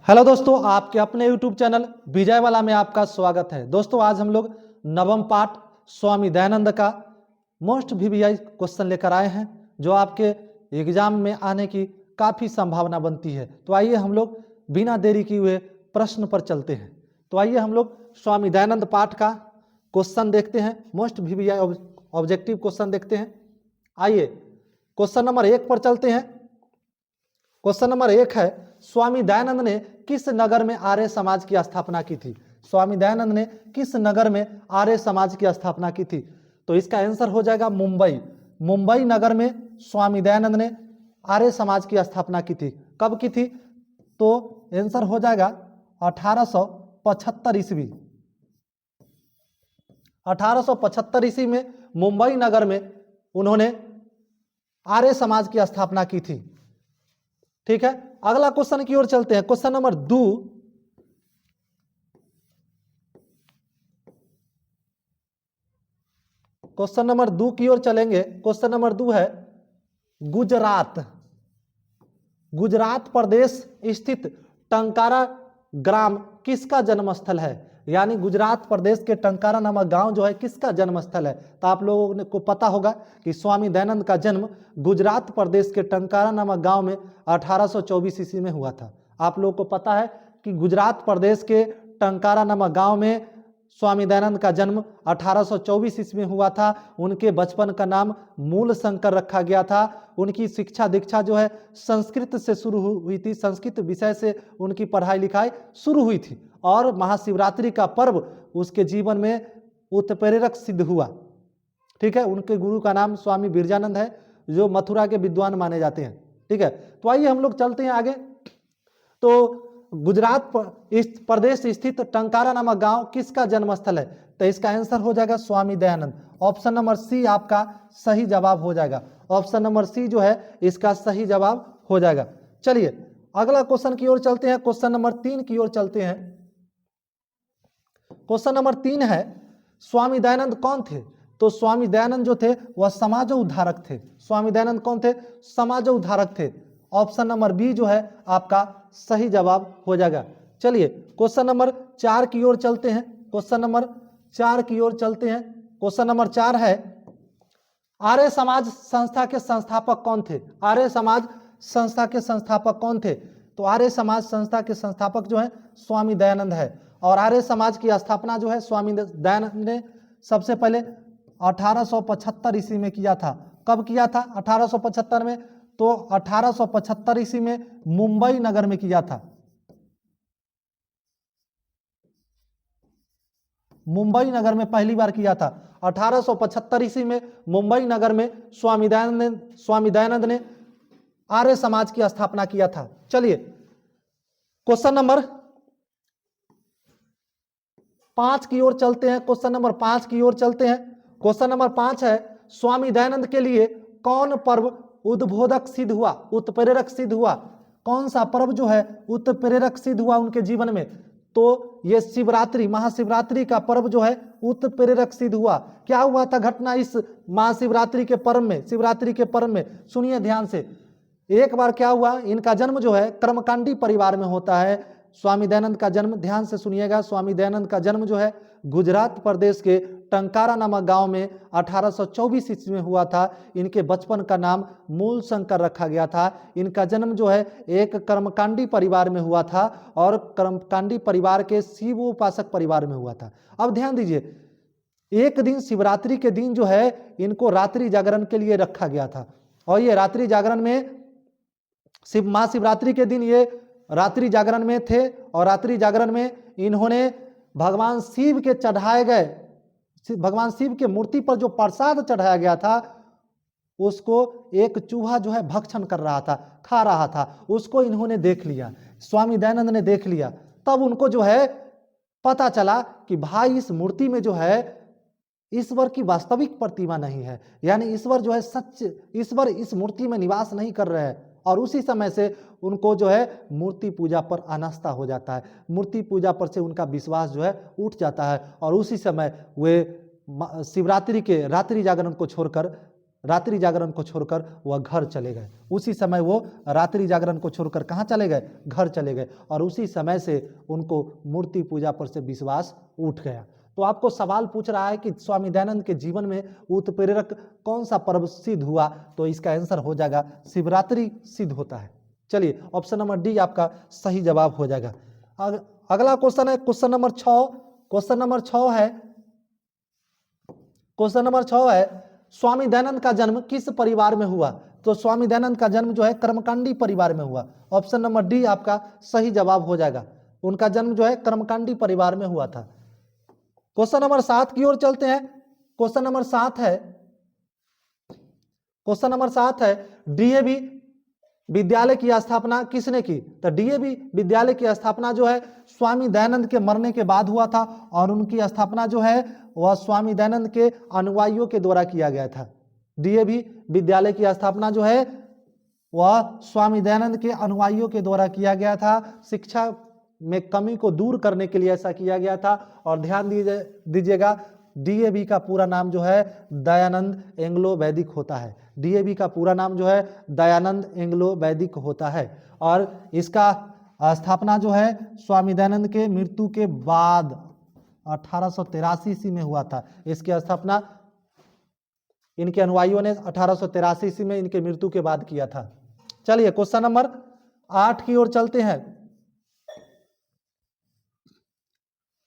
Hello दोस्तों, आपके अपने YouTube चैनल विजय वाला में आपका स्वागत है। दोस्तों आज हम लोग नवम पाठ स्वामी दयानंद का मोस्ट वीवीआई क्वेश्चन लेकर आए हैं, जो आपके एग्जाम में आने की काफ़ी संभावना बनती है। तो आइए हम लोग बिना देरी किए हुए प्रश्न पर चलते हैं। तो आइए हम लोग स्वामी दयानंद पाठ का क्वेश्चन देखते हैं, मोस्ट वीवीआई ऑब्जेक्टिव क्वेश्चन देखते हैं। आइए क्वेश्चन नंबर 1 पर चलते हैं। क्वेश्चन नंबर 1 है, स्वामी दयानंद ने किस नगर में आर्य समाज की स्थापना की थी? स्वामी दयानंद ने किस नगर में आर्य समाज की स्थापना की थी? तो इसका आंसर हो जाएगा मुंबई। मुंबई नगर में स्वामी दयानंद ने आर्य समाज की स्थापना की थी। कब की थी? तो आंसर हो जाएगा 1875 ईस्वी। 1875 ईस्वी में मुंबई नगर में उन्होंने आर्य समाज की स्थापना की थी। ठीक है, अगला क्वेश्चन की ओर चलते हैं। Question number 2। क्वेश्चन नंबर 2 की ओर चलेंगे। क्वेश्चन नंबर 2 है, गुजरात प्रदेश स्थित टंकारा ग्राम किसका जन्म स्थल है? यानी गुजरात प्रदेश के टंकारा नामक गांव जो है किसका जन्म स्थल है? तो आप लोगों को पता होगा कि स्वामी दयानंद का जन्म गुजरात प्रदेश के टंकारा नामक गांव में 1824 ईस्वी में हुआ था। आप लोगों को पता है कि गुजरात प्रदेश के टंकारा नामक गांव में स्वामी दयानंद का जन्म 1824 ईस्वी में हुआ था। उनके बचपन का नाम मूल शंकर रखा गया था। उनकी शिक्षा दीक्षा जो है संस्कृत से शुरू हुई थी, संस्कृत विषय से उनकी पढ़ाई लिखाई शुरू हुई थी और महाशिवरात्रि का पर्व उसके जीवन में उत्प्रेरक सिद्ध हुआ। ठीक है, उनके गुरु का नाम स्वामी बिरजानंद है, जो मथुरा के विद्वान माने जाते हैं। ठीक है, तो आइए हम लोग चलते हैं आगे। तो गुजरात प्रदेश स्थित टंकारा नामक गांव किसका जन्म स्थल है? तो इसका आंसर हो जाएगा Swami Dayanand. Option number C आपका सही जवाब हो जाएगा। ऑप्शन नंबर सी जो है इसका सही जवाब हो जाएगा। चलिए अगला क्वेश्चन की ओर चलते हैं। क्वेश्चन नंबर 3 की ओर चलते हैं। क्वेश्चन नंबर 3 है, स्वामी दयानंद कौन थे? तो स्वामी दयानंद जो थे वह समाज उद्धारक थे। स्वामी दयानंद कौन थे? समाज उद्धारक थे। ऑप्शन नंबर बी जो है आपका सही जवाब हो जाएगा। चलिए क्वेश्चन नंबर 4 की ओर चलते हैं। क्वेश्चन नंबर 4 की ओर चलते हैं। क्वेश्चन नंबर 4 है, आर्य समाज संस्था के संस्थापक कौन थे? आर्य समाज संस्था के संस्थापक कौन थे? तो आर्य समाज संस्था के संस्थापक जो है स्वामी दयानंद है। और आर्य समाज की स्थापना जो है स्वामी दयानंद ने सबसे पहले 1875 ईस्वी में किया था। कब किया था? 1875 में। तो 1875 ईस्वी में मुंबई नगर में किया था। मुंबई नगर में पहली बार किया था। 1875 ईस्वी में मुंबई नगर में स्वामी दयानंद ने आर्य समाज की स्थापना किया था। चलिए क्वेश्चन नंबर 5 की ओर चलते हैं। क्वेश्चन नंबर 5 की ओर चलते हैं। क्वेश्चन नंबर 5 है, स्वामी दयानंद के लिए कौन पर्व उद्बोधक सिद्ध हुआ, उत्प्रेरक सिद्ध हुआ? कौन सा पर्व जो है उत्प्रेरक सिद्ध हुआ उनके जीवन में? तो ये शिवरात्रि, महाशिवरात्रि का पर्व जो है उत्प्रेरक सिद्ध हुआ। क्या हुआ था घटना इस महाशिवरात्रि के पर्व में, शिवरात्रि के पर्व में? सुनिए ध्यान से। एक बार क्या हुआ, इनका जन्म जो है कर्मकांडी परिवार में होता है। स्वामी दयानंद का जन्म, ध्यान से सुनिएगा, स्वामी दयानंद का जन्म जो है गुजरात प्रदेश के टंकारा नामक गांव में 1824 ईस्वी में हुआ था। इनके बचपन का नाम मूल शंकर रखा गया था। इनका जन्म जो है एक कर्मकांडी परिवार में हुआ था और कर्मकांडी परिवार के शिव उपासक परिवार में हुआ था। अब ध्यान दीजिए, एक दिन शिवरात्रि के दिन जो है इनको रात्रि जागरण के लिए रखा गया था। और ये रात्रि जागरण में महाशिवरात्रि के दिन ये रात्रि जागरण में थे और रात्रि जागरण में इन्होंने भगवान शिव के चढ़ाए गए, भगवान शिव के मूर्ति पर जो प्रसाद चढ़ाया गया था उसको एक चूहा जो है भक्षण कर रहा था, खा रहा था। उसको इन्होंने देख लिया, स्वामी दयानंद ने देख लिया। तब उनको जो है पता चला कि भाई इस मूर्ति में जो है ईश्वर की वास्तविक प्रतिमा नहीं है, यानी ईश्वर जो है सच, ईश्वर इस मूर्ति में निवास नहीं कर रहे हैं। और उसी समय से उनको जो है मूर्ति पूजा पर अनास्था हो जाता है, मूर्ति पूजा पर से उनका विश्वास जो है उठ जाता है और उसी समय वे शिवरात्रि के रात्रि जागरण को छोड़कर रात्रि जागरण को छोड़कर वह घर चले गए। उसी समय वो रात्रि जागरण को छोड़कर कहाँ चले गए? घर चले गए। और उसी समय से उनको मूर्ति पूजा पर से विश्वास उठ गया। तो आपको सवाल पूछ रहा है कि स्वामी दयानंद के जीवन में उत्प्रेरक कौन सा पर्व सिद्ध हुआ, तो इसका आंसर हो जाएगा शिवरात्रि सिद्ध होता है। चलिए ऑप्शन नंबर डी आपका सही जवाब हो जाएगा। अगला क्वेश्चन है क्वेश्चन नंबर 6। क्वेश्चन नंबर 6 है स्वामी दयानंद का जन्म किस परिवार में हुआ? तो स्वामी दयानंद का जन्म जो है कर्मकांडी परिवार में हुआ। ऑप्शन नंबर डी आपका सही जवाब हो जाएगा। उनका जन्म जो है कर्मकांडी परिवार में हुआ था। क्वेश्चन नंबर 7 की ओर चलते हैं। क्वेश्चन नंबर 7 है डीएवी विद्यालय की स्थापना किसने की? तो डीएवी विद्यालय की स्थापना जो है स्वामी दयानंद के मरने के बाद हुआ था, और उनकी स्थापना जो है वह स्वामी दयानंद के अनुयायियों के द्वारा किया गया था। डीएवी विद्यालय की स्थापना जो है वह स्वामी दयानंद के अनुयायियों के द्वारा किया गया था। शिक्षा में कमी को दूर करने के लिए ऐसा किया गया था। और ध्यान दीजिएगा डीएवी का पूरा नाम जो है दयानंद एंग्लो वैदिक होता है। डीएवी का पूरा नाम जो है दयानंद एंग्लो वैदिक होता है। और इसका स्थापना जो है स्वामी दयानंद के मृत्यु के बाद 1883 ईस्वी में हुआ था। इसकी स्थापना इनके अनुयायियों ने 1883 ईस्वी में इनके मृत्यु के बाद किया था। चलिए क्वेश्चन नंबर 8 की ओर चलते हैं।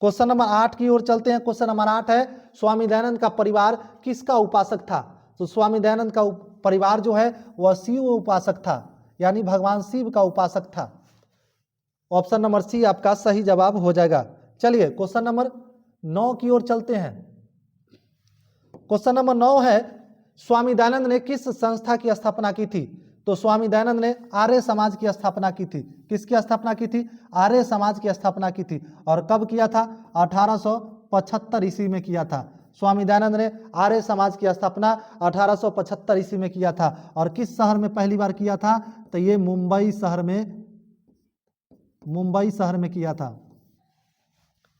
क्वेश्चन नंबर 8 की ओर चलते हैं। क्वेश्चन नंबर 8 है स्वामी दयानंद का परिवार किसका उपासक था? तो स्वामी दयानंद का परिवार जो है वह शिव उपासक था, यानी भगवान शिव का उपासक था। ऑप्शन नंबर सी आपका सही जवाब हो जाएगा। चलिए क्वेश्चन नंबर 9 की ओर चलते हैं। क्वेश्चन नंबर 9 है स्वामी दयानंद ने किस संस्था की स्थापना की थी? तो स्वामी दयानंद ने आर्य समाज की स्थापना की थी। किसकी स्थापना की थी? आर्य समाज की स्थापना की थी। और कब किया था? 1875 ईस्वी में किया था। स्वामी दयानंद ने आर्य समाज की स्थापना 1875 ईस्वी में किया था। और किस शहर में पहली बार किया था? तो ये मुंबई शहर में किया था।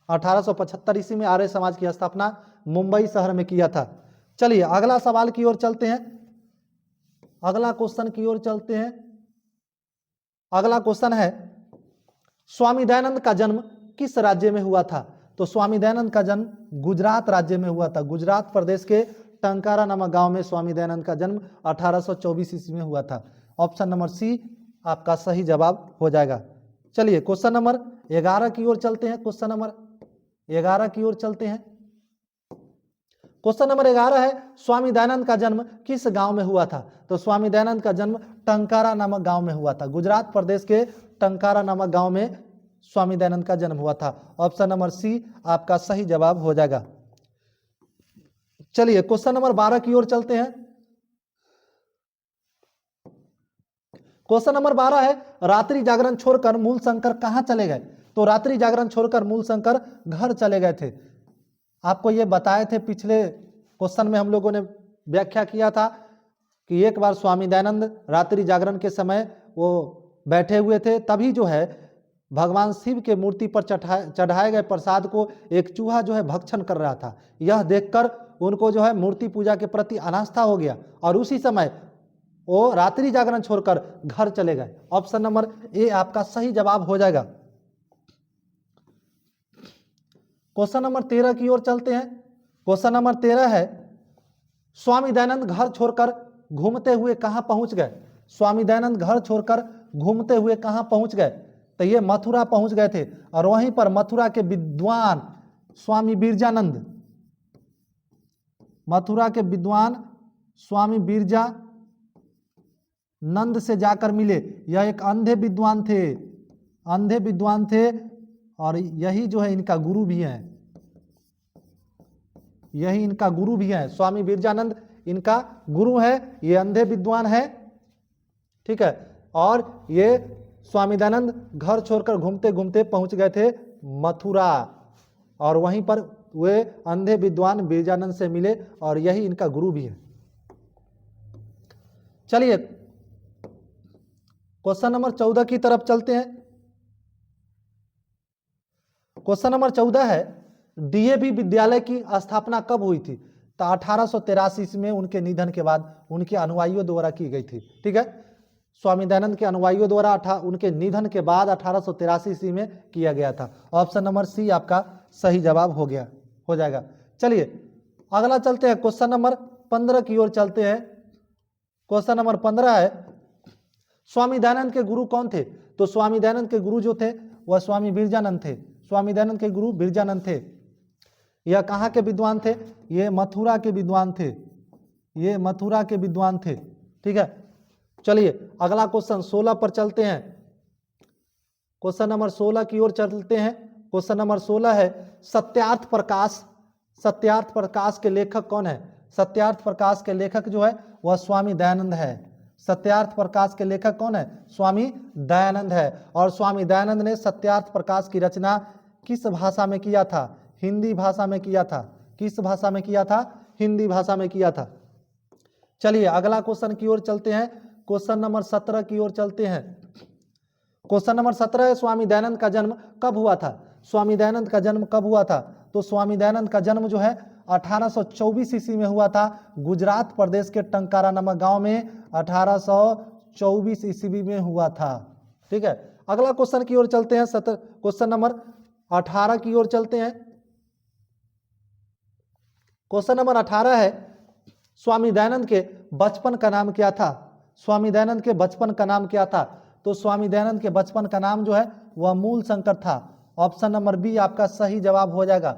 1875 ईस्वी में आर्य समाज की स्थापना मुंबई शहर में किया था। चलिए अगला सवाल की ओर चलते हैं। अगला क्वेश्चन की ओर चलते हैं। अगला क्वेश्चन है स्वामी दयानंद का जन्म किस राज्य में हुआ था? तो स्वामी दयानंद का जन्म गुजरात राज्य में हुआ था। गुजरात प्रदेश के टंकारा नामक गांव में स्वामी दयानंद का जन्म 1824 ईस्वी में हुआ था। ऑप्शन नंबर सी आपका सही जवाब हो जाएगा। चलिए क्वेश्चन नंबर 11 की ओर चलते हैं। क्वेश्चन नंबर 11 की ओर चलते हैं। क्वेश्चन नंबर 11 है स्वामी दयानंद का जन्म किस गांव में हुआ था? तो स्वामी दयानंद का जन्म टंकारा नामक गांव में हुआ था। गुजरात प्रदेश के टंकारा नामक गांव में स्वामी दयानंद का जन्म हुआ था। ऑप्शन नंबर सी आपका सही जवाब हो जाएगा। चलिए क्वेश्चन नंबर 12 की ओर चलते हैं। क्वेश्चन नंबर 12 है रात्रि जागरण छोड़कर मूलशंकर कहां चले गए? तो रात्रि जागरण छोड़कर मूलशंकर घर चले गए थे। आपको ये बताए थे पिछले क्वेश्चन में, हम लोगों ने व्याख्या किया था कि एक बार स्वामी दयानंद रात्रि जागरण के समय वो बैठे हुए थे, तभी जो है भगवान शिव के मूर्ति पर चढ़ाए गए प्रसाद को एक चूहा जो है भक्षण कर रहा था। यह देखकर उनको जो है मूर्ति पूजा के प्रति अनास्था हो गया और उसी समय वो रात्रि जागरण छोड़कर घर चले गए। ऑप्शन नंबर ए आपका सही जवाब हो जाएगा। क्वेश्चन नंबर 13 की ओर चलते हैं। क्वेश्चन नंबर 13 है स्वामी दयानंद घर छोड़कर घूमते हुए कहां पहुंच गए? स्वामी दयानंद घर छोड़कर घूमते हुए कहां पहुंच गए? तो ये मथुरा पहुंच गए थे और वहीं पर मथुरा के विद्वान स्वामी बिरजानंद, मथुरा के विद्वान स्वामी बिरजानंद से जाकर मिले। यह एक अंधे विद्वान थे और यही जो है इनका गुरु भी है। यही इनका गुरु भी है। स्वामी बिरजानंद इनका गुरु है। ये अंधे विद्वान है, ठीक है। और ये स्वामी दयानंद घर छोड़कर घूमते घूमते पहुंच गए थे मथुरा और वहीं पर वे अंधे विद्वान बिरजानंद से मिले और यही इनका गुरु भी है। चलिए क्वेश्चन नंबर 14 की तरफ चलते हैं। क्वेश्चन नंबर 14 है डीएवी विद्यालय की स्थापना कब हुई थी? तो 1883 में उनके निधन के बाद उनके अनुयायियों द्वारा की गई थी। ठीक है, स्वामी दयानंद के अनुयायियों द्वारा उनके निधन के बाद 1883 ईस्वी में किया गया था। ऑप्शन नंबर सी आपका सही जवाब हो जाएगा। चलिए अगला चलते हैं, क्वेश्चन नंबर 15 की ओर चलते हैं। क्वेश्चन नंबर 15 है, स्वामी दयानंद के गुरु कौन थे? तो स्वामी दयानंद के गुरु जो थे वह स्वामी बिरजानंद थे। स्वामी दयानंद के गुरु बिरजानंद थे। यह कहाँ के विद्वान थे? ये मथुरा के विद्वान थे। ये मथुरा के विद्वान थे। ठीक है, चलिए अगला क्वेश्चन 16 पर चलते हैं। क्वेश्चन नंबर 16 की ओर चलते हैं। क्वेश्चन नंबर 16 है, सत्यार्थ प्रकाश। सत्यार्थ प्रकाश के लेखक कौन है? सत्यार्थ प्रकाश के लेखक जो है वह स्वामी दयानंद है। सत्यार्थ प्रकाश के लेखक कौन है? स्वामी दयानंद है। और स्वामी दयानंद ने सत्यार्थ प्रकाश की रचना किस भाषा में किया था? हिंदी भाषा में किया था। किस भाषा में किया था? हिंदी भाषा में किया था। चलिए अगला क्वेश्चन की ओर चलते हैं। क्वेश्चन नंबर 17 की ओर चलते हैं। क्वेश्चन नंबर 17 है, स्वामी दयानंद का जन्म कब हुआ था? स्वामी दयानंद का जन्म कब हुआ था? तो स्वामी दयानंद का जन्म जो है 1824 ईस्वी में हुआ था। गुजरात प्रदेश के टंकारा नामक गांव में 1824 ईस्वी में हुआ था। ठीक है, अगला क्वेश्चन की ओर चलते हैं। क्वेश्चन नंबर 18 की ओर चलते हैं। क्वेश्चन नंबर 18 है, स्वामी दयानंद के बचपन का नाम क्या था? स्वामी दयानंद के बचपन का नाम क्या था? तो स्वामी दयानंद के बचपन का नाम जो है वह मूल शंकर था। ऑप्शन नंबर बी आपका सही जवाब हो जाएगा।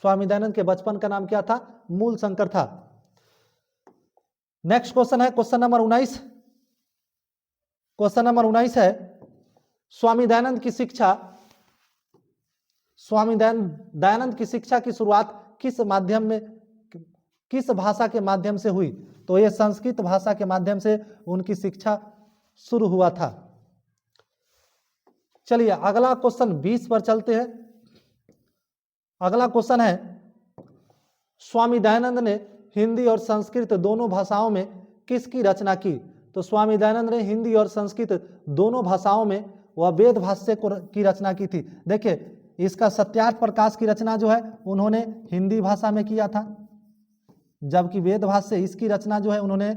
स्वामी दयानंद के बचपन का नाम क्या था? मूल शंकर था। नेक्स्ट क्वेश्चन है क्वेश्चन नंबर 19। क्वेश्चन नंबर 19 है, स्वामी दयानंद की शिक्षा की शुरुआत किस माध्यम में, किस भाषा के माध्यम से हुई? तो यह संस्कृत भाषा के माध्यम से उनकी शिक्षा शुरू हुआ था। चलिए अगला क्वेश्चन 20 पर चलते हैं। अगला क्वेश्चन है, स्वामी दयानंद ने हिंदी और संस्कृत दोनों भाषाओं में किसकी रचना की? तो स्वामी दयानंद ने हिंदी और संस्कृत दोनों भाषाओं में वह वेद भाष्य की रचना की थी। देखिए इसका सत्यार्थ प्रकाश की रचना जो है उन्होंने हिंदी भाषा में किया था, जबकि वेद भाष्य इसकी रचना जो है उन्होंने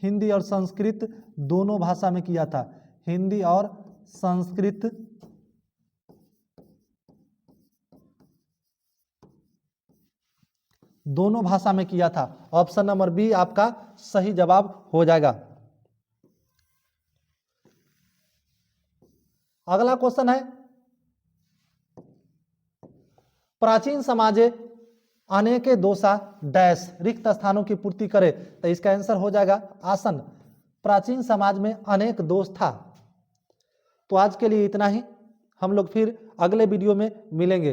हिंदी और संस्कृत दोनों भाषा में किया था। हिंदी और संस्कृत दोनों भाषा में किया था। ऑप्शन नंबर बी आपका सही जवाब हो जाएगा। अगला क्वेश्चन है, प्राचीन समाजे अनेके दोषा डैश रिक्त स्थानों की पूर्ति करे। तो इसका आंसर हो जाएगा आसन। प्राचीन समाज में अनेक दोष था। तो आज के लिए इतना ही, हम लोग फिर अगले वीडियो में मिलेंगे।